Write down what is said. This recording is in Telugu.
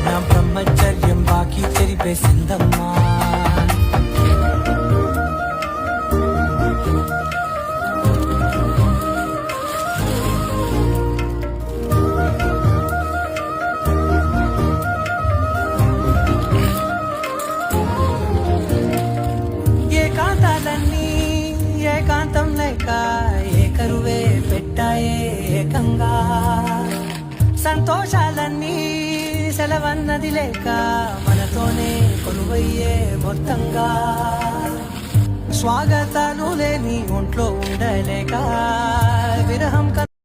నా బ్రహ్మచర్యం బాకీ చెరిపేసిందమ్మా. ఏకాంతాలన్నీ ఏకాంతం లేక ఏకరువే పెట్టాయే ఏకంగా. సంతోషాలన్నీ సెలవన్నది లేక మనతోనే కొలువయ్యే మొత్తంగా. స్వాగతాలు లేని ఒంట్లో ఉండలేక విరహం